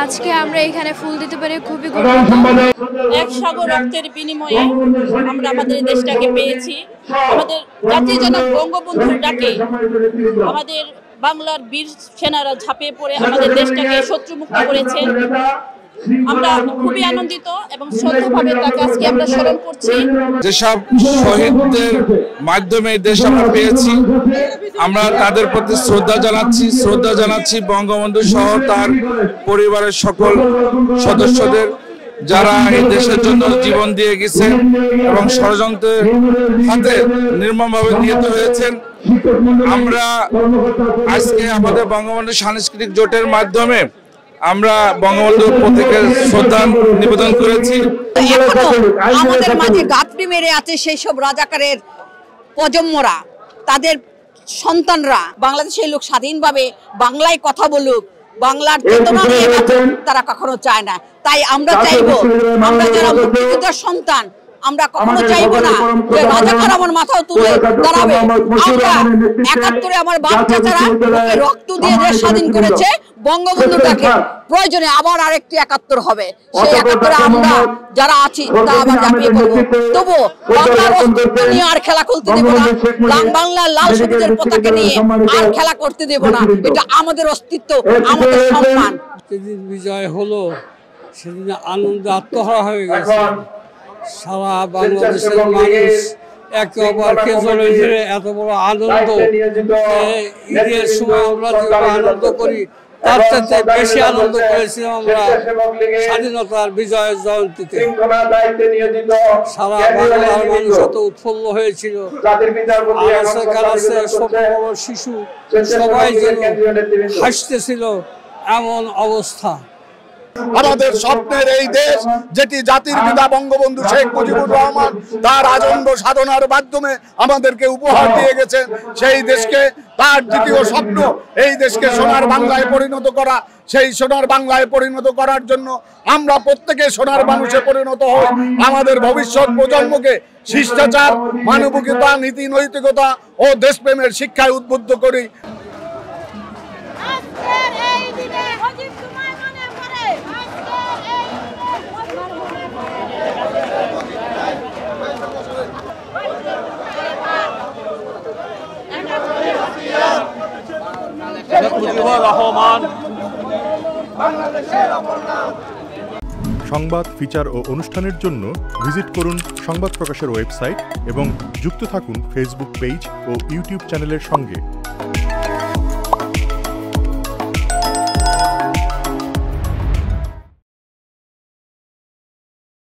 আজকে আমরা এখানে ফুল দিতে পারি খুবই এক সাগর রক্তের বিনিময়ে আমরা আমাদের দেশটাকে পেয়েছি। আমাদের জাতির জনক বঙ্গবন্ধুর ডাকে আমাদের বাংলার বীর সেনারা ঝাঁপিয়ে পড়ে আমাদের দেশটাকে শত্রুমুক্ত করেছে। আমরা খুবই আনন্দিত এবং শ্রদ্ধাভাবে তাকে আজকে আমরা স্মরণ করছি। যেসব শহীদদের মাধ্যমে দেশ আমরা পেয়েছি, আমরা তাদের প্রতি শ্রদ্ধা জানাচ্ছি বঙ্গবন্ধু সহ তার পরিবারের সকল সদস্যদের, যারা এই দেশের জন্য জীবন দিয়ে গেছেন এবং ষড়যন্ত্রের হাতে নির্মমভাবে নিহত হয়েছেন। আমরা আজকে আমাদের বঙ্গবন্ধু সাংস্কৃতিক জোটের মাধ্যমে আমরা বঙ্গবন্ধুর প্রতীকে শ্রদ্ধা নিবেদন করেছি। আমাদের মাঝে গাঁথনি মেরে আছে সেই সব রাজাকারের প্রজন্মরা, তাদের সন্তানরা বাংলাদেশের লোক স্বাধীনভাবে বাংলায় কথা বলুক, বাংলার চেতনা নিয়ে তারা কখনো চায় না। তাই আমরা চাইবো, আমরা যারা মুক্তিযোদ্ধার সন্তান, আমরা কখনো চাইবো না যে রাজাকার আমার মাথাও তুলে দাঁড়াবে। আমরা ৭১ আমার বাপ চাচারা রক্ত দিয়ে দেশ স্বাধীন করেছে, বঙ্গবন্ধুটাকে প্রয়োজনে আবার আরেকটি ৭১ হবে। সেই ৭১ আমরা যারা আছি তা আবার ঝাঁপিয়ে পড়বো। তবু বাংলার অস্তিত্ব নিয়ে আর খেলা করতে দেব না, বাংলার লাল সবুজের পতাকা নিয়ে আর খেলা করতে দেব না। এটা আমাদের অস্তিত্ব, আমাদের সম্মান। যেদিন বিজয় হলো সেদিন আনন্দে আত্মহারা হয়ে গেছে। সারা বাংলাদেশের মানুষ একে অপরকে জড়ে ধরে এত বড় আনন্দ, ঈদের সময় আমরা যে আনন্দ করি তার চাইতে বেশি আনন্দ করেছিলাম আমরা স্বাধীনতার বিজয়ের জয়ন্তীতে। সারা বাংলার মানুষ এত উৎফুল্ল হয়েছিল, শিশু সবাই যেন হাসতেছিল, এমন অবস্থা। আমাদের স্বপ্নের এই দেশ, যেটি জাতির পিতা বঙ্গবন্ধু শেখ মুজিবুর রহমান তার আজন্ম সাধনার মাধ্যমে আমাদেরকে উপহার দিয়ে গেছেন, সেই দেশকে তার দ্বিতীয় স্বপ্ন এই দেশকে সোনার বাংলায় পরিণত করা। সেই সোনার বাংলায় পরিণত করার জন্য আমরা প্রত্যেকে সোনার মানুষে পরিণত হই। আমাদের ভবিষ্যৎ প্রজন্মকে শিষ্টাচার, মানবিকতা, নীতি নৈতিকতা ও দেশপ্রেমের শিক্ষায় উদ্বুদ্ধ করি। সংবাদ, ফিচার ও অনুষ্ঠানের জন্য ভিজিট করুন সংবাদ প্রকাশের ওয়েবসাইট এবং যুক্ত থাকুন ফেসবুক পেজ ও ইউটিউব চ্যানেলের সঙ্গে।